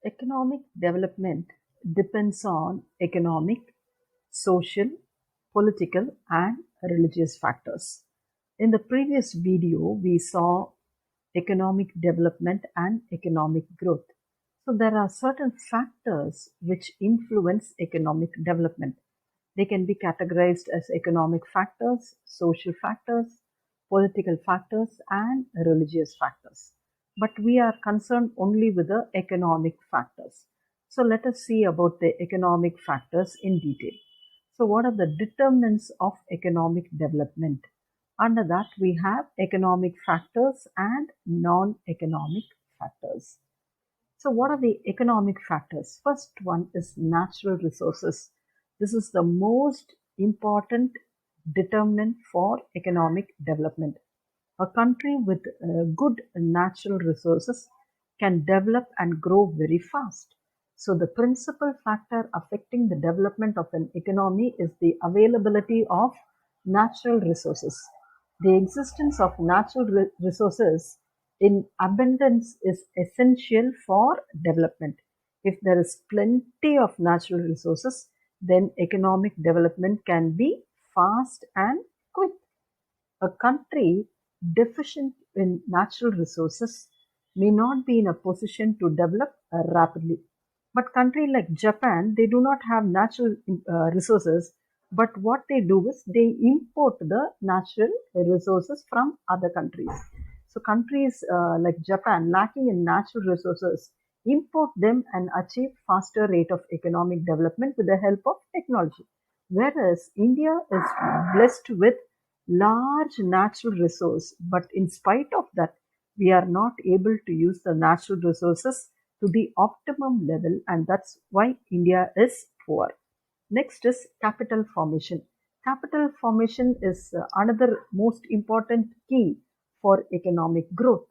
Economic development depends on economic, social, political, and religious factors. In the previous video, we saw economic development and economic growth. So, there are certain factors which influence economic development. They can be categorized as economic factors, social factors, political factors, and religious factors. But we are concerned only with the economic factors. So let us see about the economic factors in detail. So what are the determinants of economic development? Under that, we have economic factors and non-economic factors. So, what are the economic factors? First one is natural resources. This is the most important determinant for economic development. A country with good natural resources can develop and grow very fast. So, the principal factor affecting the development of an economy is the availability of natural resources. The existence of natural resources in abundance is essential for development. If there is plenty of natural resources, then economic development can be fast and quick. A country deficient in natural resources may not be in a position to develop rapidly. But country like Japan, they do not have natural resources, but what they do is they import the natural resources from other countries. So countries like Japan, lacking in natural resources, import them and achieve faster rate of economic development with the help of technology. Whereas India is blessed with large natural resource, but in spite of that, we are not able to use the natural resources to the optimum level, and that's why India is poor. Next is capital formation. Capital formation is another most important key for economic growth.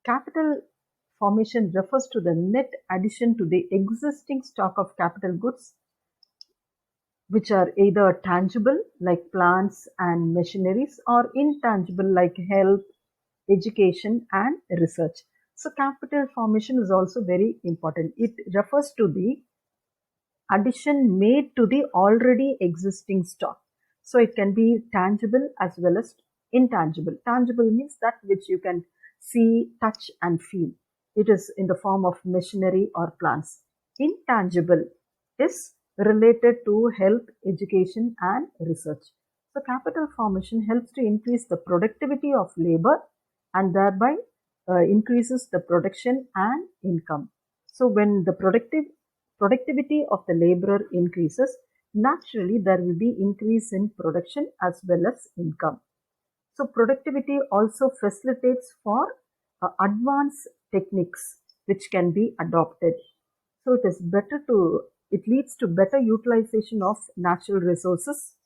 Capital formation refers to the net addition to the existing stock of capital goods, which are either tangible like plants and machineries or intangible like health, education, and research. So, capital formation is also very important. It refers to the addition made to the already existing stock. So, it can be tangible as well as intangible. Tangible means that which you can see, touch, and feel. It is in the form of machinery or plants. Intangible is related to health, education, and research. So, capital formation helps to increase the productivity of labor and thereby increases the production and income. So, when the productivity of the laborer increases, naturally there will be increase in production as well as income. So, productivity also facilitates for advanced techniques which can be adopted. So, it leads to better utilization of natural resources,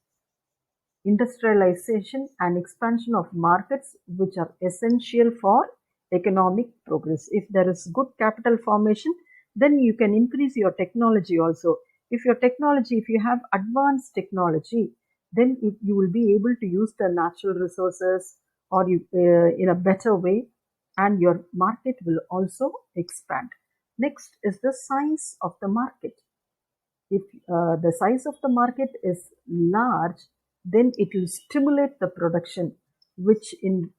industrialization, and expansion of markets which are essential for economic progress. If there is good capital formation, then you can increase your technology also. If you have advanced technology, then you will be able to use the natural resources or in a better way, and your market will also expand. Next is the size of the market. If the size of the market is large, then it will stimulate the production, which in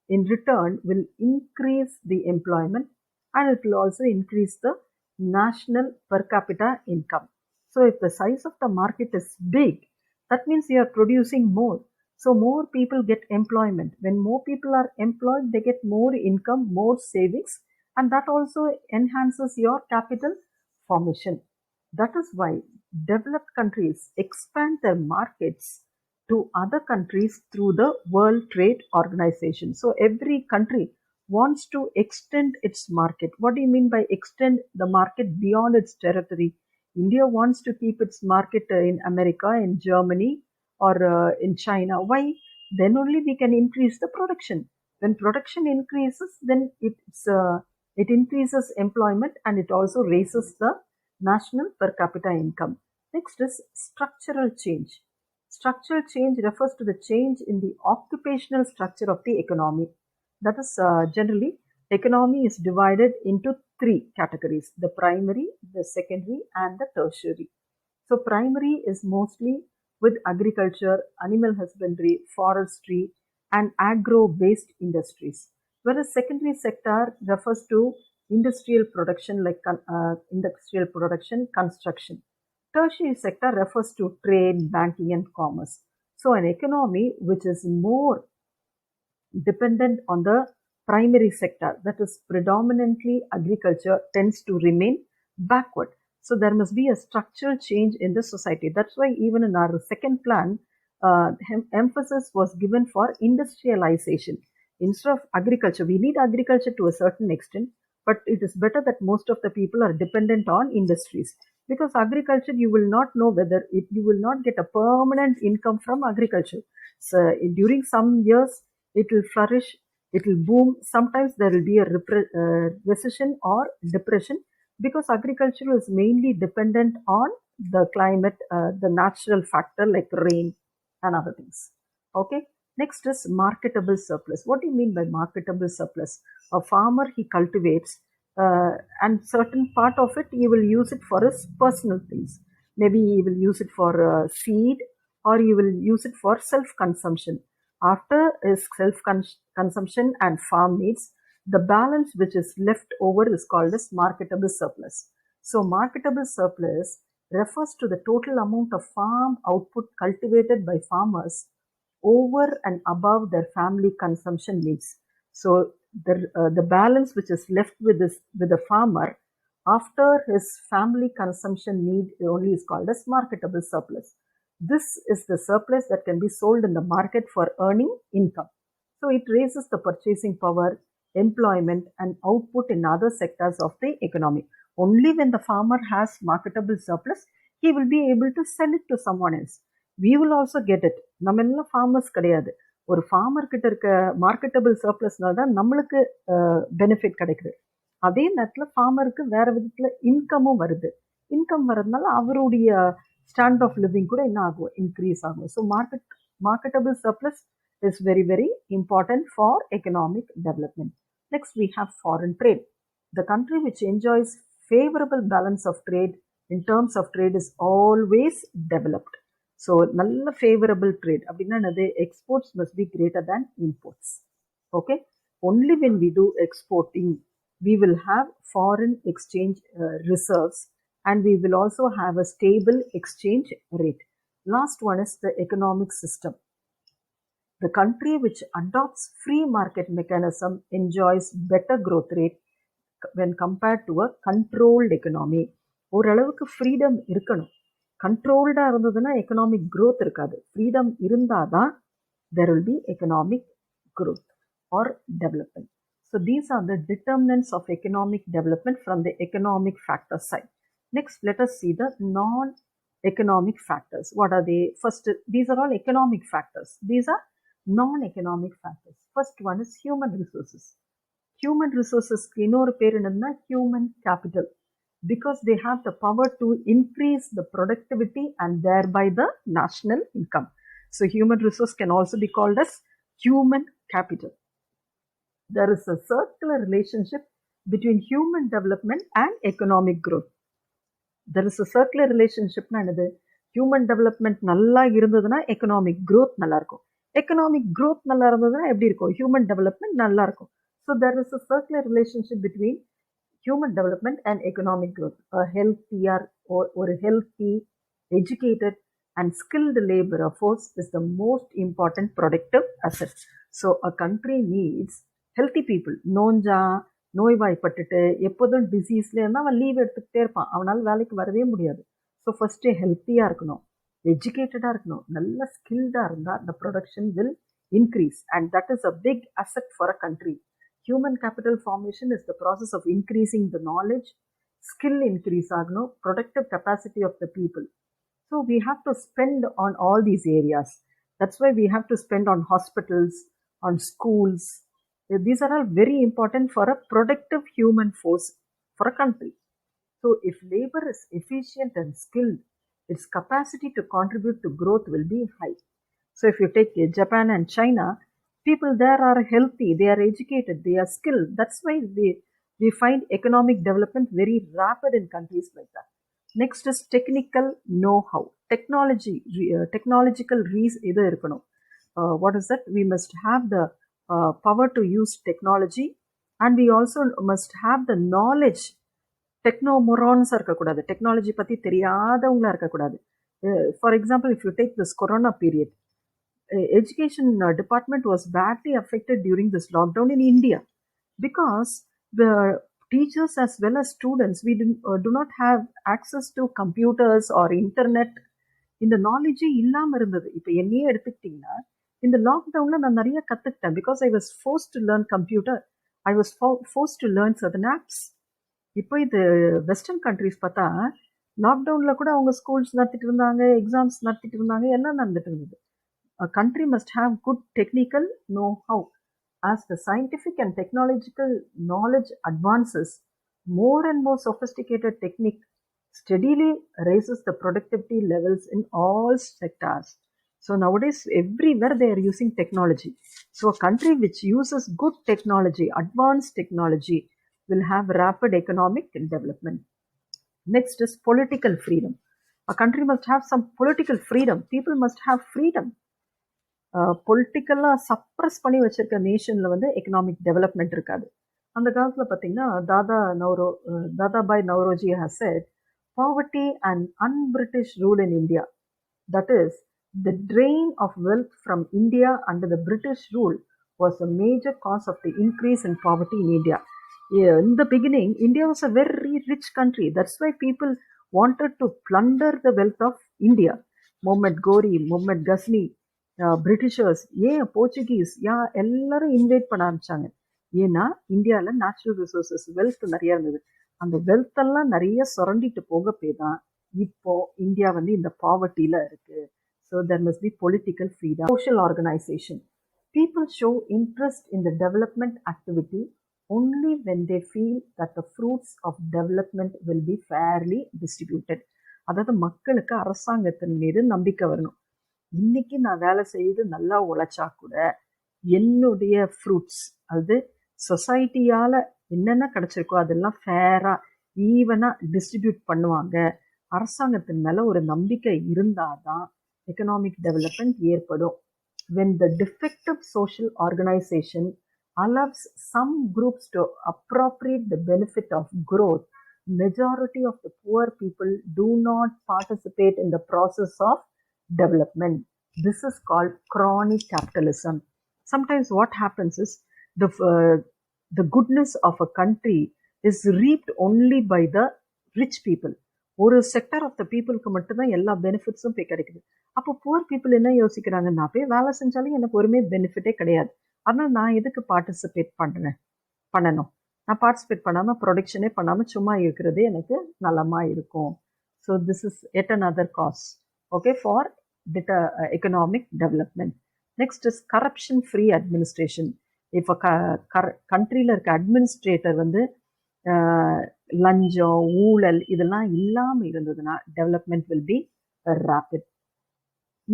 return will increase the employment, and it will also increase the national per capita income. So if the size of the market is big, that means you are producing more. So more people get employment. When more people are employed, they get more income, more savings, and that also enhances your capital formation. That is why developed countries expand their markets to other countries through the World Trade Organization. So every country wants to extend its market. What do you mean by extend the market beyond its territory? India wants to keep its market in America, in Germany, or in China. Why? Then only we can increase the production. When production increases, then it increases employment and it also raises the national per capita income. Next is structural change. Structural change refers to the change in the occupational structure of the economy. That is generally Economy is divided into three categories: the primary, the secondary, and the tertiary. So, primary is mostly with agriculture, animal husbandry, forestry, and agro based industries, whereas secondary sector refers to industrial production like industrial production, construction. Tertiary sector refers to trade, banking, and commerce. So, an economy which is more dependent on the primary sector, that is predominantly agriculture, tends to remain backward. So there must be a structural change in the society. That's why even in our second plan, emphasis was given for industrialization. Instead of agriculture, we need agriculture to a certain extent, but it is better that most of the people are dependent on industries, because agriculture, you will not know whether you will not get a permanent income from agriculture. So during some years it will flourish, it will boom. Sometimes there will be a recession or depression, because agriculture is mainly dependent on the climate, the natural factor like rain and other things. Okay. Next is marketable surplus. What do you mean by marketable surplus? A farmer, he cultivates, and certain part of it he will use it for his personal things. Maybe he will use it for seed, or he will use it for self consumption. After his self consumption and farm needs, the balance which is left over is called as marketable surplus. So marketable surplus refers to the total amount of farm output cultivated by farmers over and above their family consumption needs. So the balance which is left with the farmer after his family consumption need only is called as marketable surplus. This is the surplus that can be sold in the market for earning income. So it raises the purchasing power, employment, and output in other sectors of the economy. Only when the farmer has marketable surplus, he will be able to sell it to someone else. We will also get it. நம்ம எல்லாம் farmers கிடையாது. ஒரு farmer கிட்ட இருக்க marketable சர்ப்ளஸ்னால தான் நம்மளுக்கு benefit கிடைக்குது. அதே நேரத்தில் ஃபார்மருக்கு வேற விதத்தில் இன்கமும் வருது. இன்கம் வர்றதுனால அவருடைய ஸ்டாண்ட் ஆஃப் லிவிங் கூட என்ன ஆகும், இன்க்ரீஸ் ஆகும். So marketable surplus is very, very important for economic development. Next, we have foreign trade. The country which enjoys favorable balance of trade in terms of trade is always developed. So, நல்ல favorable trade அப்படின்னா என்னது? Exports must be greater than imports. Okay. Only when we do exporting, we will have foreign exchange reserves, and we will also have a stable exchange rate. Last one is the economic system. The country which adopts free market mechanism enjoys better growth rate when compared to a controlled economy. ஓரளவுக்கு freedom இருக்கணும். கண்ட்ரோல்டாக இருந்ததுன்னா economic growth இருக்காது. Freedom இருந்தால் தான் there will be economic growth or development. So these are the determinants of economic development from the economic factor side. Next, let us see the non-economic factors. What are they? First, these are all economic factors. These are non-economic factors. First one is human resources. Human resources இன்னொரு பேர் என்னன்னா human capital, because they have the power to increase the productivity and thereby the national income. So human resource can also be called as human capital. There is a circular relationship between human development and economic growth. There is a circular relationship. Human development நல்லா இருந்ததுன்னா economic growth நல்லா இருக்கும். Economic growth நல்லா இருந்ததுன்னா எப்படி இருக்கும்? Human development நல்லா இருக்கும். So there is a circular relationship between human development and economic growth. A healthier or a healthy, educated and skilled labor force is the most important productive asset. So a country needs healthy people. நோய்வாய்ப்பட்டுட்டு எப்போதும் டிசீஸ்ல இருந்தால் அவன் leave எடுத்துக்கிட்டே இருப்பான். அவனால் வேலைக்கு வரவே முடியாது. So first ஹெல்த்தியாக இருக்கணும், எஜுகேட்டடாக இருக்கணும், நல்ல ஸ்கில்டாக இருந்தால் the production will increase, and that is a big asset for a country. Human capital formation is the process of increasing the knowledge, skill increase ஆகணும், productive capacity of the people. So we have to spend on all these areas. That's why we have to spend on hospitals, on schools. These are all very important for a productive human force for a country. So if labor is efficient and skilled, its capacity to contribute to growth will be high. So if you take Japan and China, People there are healthy, they are educated, they are skilled. That's why we find economic development very rapid in countries like that. Next is technical know-how. Technological இது இருக்கணும். What is that? We must have the power to use technology, and we also must have the knowledge. டெக்னோமொரான்ஸாக இருக்கக்கூடாது, technology பற்றி தெரியாதவங்களா இருக்கக்கூடாது. For example, if you take this corona period, education department was badly affected during this lockdown in India because the teachers as well as students, we do not have access to computers or internet. இந்த நாலேஜே இல்லாமல் இருந்தது. இப்போ என்னையே எடுத்துக்கிட்டிங்கன்னா, இந்த லாக்டவுனில் நான் நிறைய கற்றுக்கிட்டேன். Because I was forced to learn computer, I was forced to learn certain apps. இப்போ இது வெஸ்டர்ன் கண்ட்ரிஸ் பார்த்தா லாக்டவுனில் கூட அவங்க ஸ்கூல்ஸ் நடத்திட்டு இருந்தாங்க, எக்ஸாம்ஸ் நடத்திட்டு இருந்தாங்க, எல்லாம் நடந்துட்டு இருந்தது. A country must have good technical know-how. As the scientific and technological knowledge advances, more and more sophisticated technique steadily raises the productivity levels in all sectors. So nowadays, everywhere they are using technology. So a country which uses good technology, advanced technology, will have rapid economic development. Next is political freedom. A country must have some political freedom. People must have freedom. பொலிட்டிக்கலாக suppress பண்ணி வச்சிருக்க நேஷனில் வந்து economic development இருக்காது. அந்த காலத்தில் பார்த்தீங்கன்னா Dadabhai Naoroji has said, poverty and un-British rule in India, that is, the drain of wealth from India under the British rule was a major cause of the increase in poverty in India. In the beginning, India was a very rich country. That's why people wanted to plunder the wealth of India. Muhammad Ghori, Muhammad Ghazni, Britishers, Portuguese, எல்லாரும் invite பண்ண ஆரம்பிச்சாங்க. ஏன்னா இந்தியாவில் natural resources, wealth நிறைய இருந்தது. அந்த வெல்த்தெல்லாம் நிறைய சுரண்டிட்டு போக தான் இப்போ இந்தியா வந்து இந்த பாவர்ட்டியில் இருக்கு. So there must be political freedom. Social organisation. People show interest in the development activity only when they feel that the fruits of development will be fairly distributed. அதாவது மக்களுக்கு அரசாங்கத்தின் மீது நம்பிக்கை வரணும். இன்னைக்கு நான் வேலை செய்து நல்லா உழைச்சா கூட என்னுடைய ஃப்ரூட்ஸ், அது சொசைட்டியால் என்னென்ன கிடைச்சிருக்கோ அதெல்லாம் ஃபேராக ஈவனாக டிஸ்ட்ரிபியூட் பண்ணுவாங்க. அரசாங்கத்தின் மேலே ஒரு நம்பிக்கை இருந்தால் தான் எக்கனாமிக் டெவலப்மெண்ட் ஏற்படும். when the defective social organization allows some groups to appropriate the benefit of growth, majority of the poor people do not participate in the process of development. This is called crony capitalism. Sometimes what happens is the goodness of a country is reaped only by the rich people. ஒரு sector of the பீப்புளுக்கு மட்டும்தான் எல்லா பெனிஃபிட்ஸும் போய் கிடைக்குது. அப்போ poor people என்ன யோசிக்கிறாங்க, நான் போய் வேலை செஞ்சாலும் எனக்கு ஒருமே பெனிஃபிட்டே கிடையாது, அதனால் நான் எதுக்கு பார்ட்டிசிபேட் பண்ணணும், நான் பார்ட்டிசிபேட் பண்ணாமல் ப்ரொடக்ஷனே பண்ணாமல் சும்மா இருக்கிறதே எனக்கு நலமாக இருக்கும். So this is yet another cause, okay, for economic development. Next is corruption free administration. இப்போ கண்ட்ரியில் இருக்க அட்மினிஸ்ட்ரேட்டர் வந்து லஞ்சம், ஊழல் இதெல்லாம் இல்லாமல் இருந்ததுன்னா development will be rapid.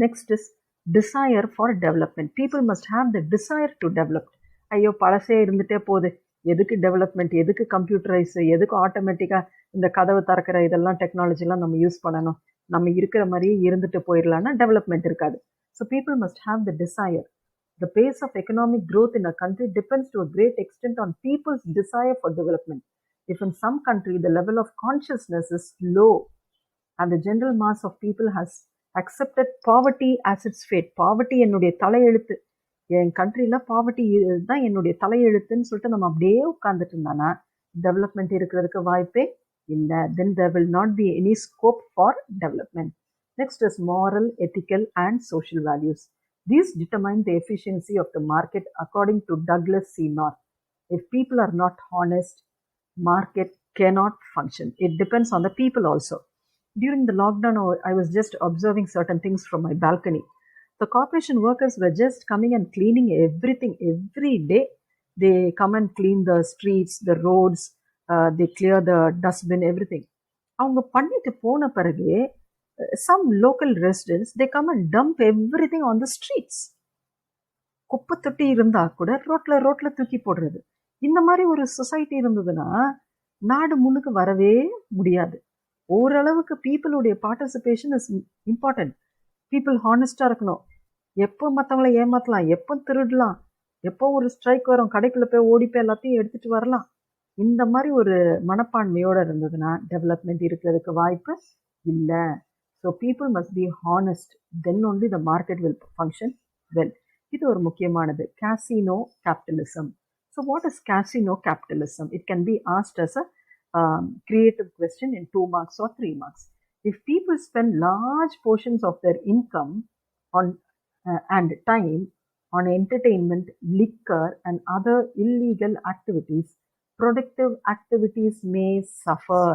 Next is desire for development. People must have the desire to develop. ஐயோ பழசே இருந்துகிட்டே போகுது, எதுக்கு டெவலப்மெண்ட், எதுக்கு கம்ப்யூட்டரைஸ், எதுக்கு ஆட்டோமேட்டிக்காக இந்த கதவு திறக்கிற இதெல்லாம் டெக்னாலஜிலாம் நம்ம யூஸ் பண்ணணும், நம்ம இருக்கிற மாதிரியே இருந்துட்டு போயிடலான்னா டெவலப்மெண்ட் இருக்காது. So people must have the desire. The pace of economic growth in a country depends to a great extent on people's desire for development. If in some country the level of consciousness is low and the general mass of people has accepted poverty as its fate, poverty என்னுடைய தலையெழுத்து, என் கண்ட்ரியில் poverty தான் என்னுடைய தலையெழுத்துன்னு சொல்லிட்டு நம்ம அப்படியே உட்காந்துட்டு இருந்தானா டெவலப்மெண்ட் இருக்கிறதுக்கு வாய்ப்பே இல்லை. Then there will not be any scope for development. Next is moral, ethical and social values. These determine the efficiency of the market according to Douglas C. North. If people are not honest, market cannot function. It depends on the people also. During the lockdown, I was just observing certain things from my balcony. The corporation workers were just coming and cleaning everything every day. They come and clean the streets, the roads, they clear the dustbin, everything. அவங்க பண்ணிட்டு போன பிறகு some local residents, they come and dump everything on the streets. குப்பை தொட்டி இருந்தால் கூட ரோட்டில் தூக்கி போடுறது. இந்த மாதிரி ஒரு சொசைட்டி இருந்ததுன்னா நாடு முன்னுக்கு வரவே முடியாது. ஓரளவுக்கு பீப்புளுடைய பார்ட்டிசிபேஷன் இஸ் இம்பார்ட்டன்ட். பீப்புள் ஹானஸ்டாக இருக்கணும். எப்போ மற்றவங்கள ஏமாற்றலாம், எப்போ திருடலாம், எப்போ ஒரு ஸ்ட்ரைக் வரும், கடைக்குள்ளே போய் ஓடி போய் எல்லாத்தையும் எடுத்துகிட்டு வரலாம். இந்த மாதிரி ஒரு மனப்பான்மையோடு இருந்ததுன்னா டெவலப்மெண்ட் இருக்கிறதுக்கு வாய்ப்பு இல்லை. So people must be honest, then only the market will function well. இது ஒரு முக்கியமானது. Casino capitalism. So what is casino capitalism? It can be asked as a creative question in 2 marks or 3 marks. If people spend large portions of their income on and time on entertainment, liquor and other illegal activities, productive activities may suffer.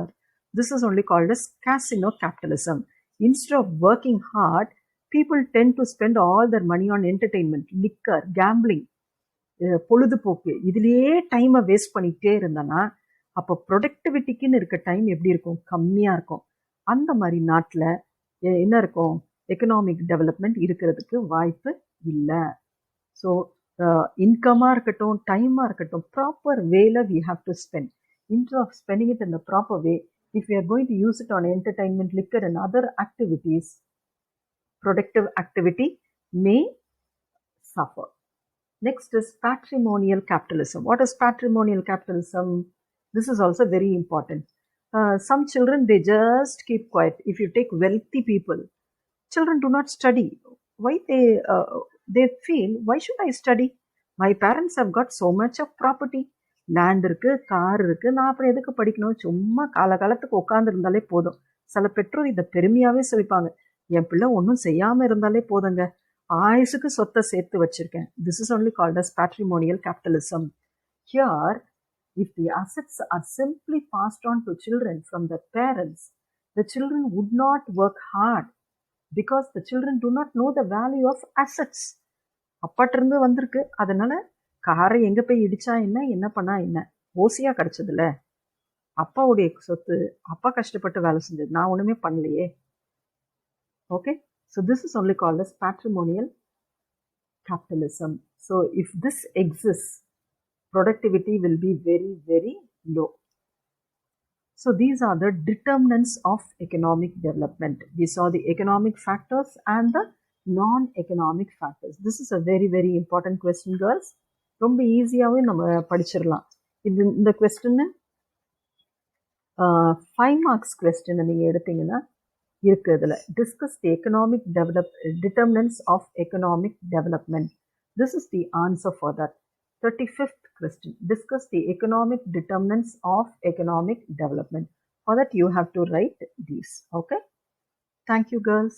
This is only called as casino capitalism. Instead of working hard, people tend to spend all their money on entertainment, liquor, gambling, பொழுதுபோக்கு. இதுலேயே டைமை waste பண்ணிக்கிட்டே இருந்தேன்னா அப்போ ப்ரொடக்டிவிட்டிக்குன்னு இருக்க time எப்படி இருக்கும்? கம்மியாக இருக்கும். அந்த மாதிரி நாட்டில் என்ன இருக்கும்? எக்கனாமிக் டெவலப்மெண்ட் இருக்கிறதுக்கு வாய்ப்பு இல்லை. ஸோ இன்கமாக இருக்கட்டும், டைமாக இருக்கட்டும், proper way we have to spend. Instead of spending it in the proper way, if we are going to use it on entertainment, liquor and other activities, productive activity may suffer. Next is patrimonial capitalism. What is patrimonial capitalism? This is also very important. Some children, they just keep quiet. If you take wealthy people, children do not study. Why? They feel, why should I study? My parents have got so much of property. Land இருக்குது, car இருக்குது, நான் அப்புறம் எதுக்கு படிக்கணும்? சும்மா காலகாலத்துக்கு உட்காந்துருந்தாலே போதும். சில பெற்றோர் இதை பெருமையாகவே சொல்லிப்பாங்க, என் பிள்ளை ஒன்றும் செய்யாமல் இருந்தாலே போதுங்க, ஆயுசுக்கு சொத்தை சேர்த்து வச்சுருக்கேன். This is only called as patrimonial capitalism. Here, if the assets are simply passed on to children from their parents, the children would not work hard because the children do not know the value of assets. அப்பாட்டிருந்து வந்திருக்கு, அதனால காரை எங்கே போய் இடிச்சா என்ன பண்ணா என்ன, ஓசியாக கிடச்சதில்ல, அப்பாவுடைய சொத்து, அப்பா கஷ்டப்பட்டு வேலை செஞ்சது, நான் ஒன்றுமே பண்ணலையே. Okay, so this is only called as patrimonial capitalism. So if this exists, productivity will be very, very low. So these are the determinants of economic development. We saw the economic factors and the non-economic factors. This is a very, very important question, girls. ரொம்ப ஈஸியாகவே நம்ம படிச்சிடலாம். இந்த கொஸ்டின்னு 5 marks question நீங்கள் எடுத்தீங்கன்னா இருக்கு. இதில் discuss the economic determinants of economic development. This is the answer for that. 35th question, discuss the economic determinants of economic development. For that you have to write these. Okay, thank you girls.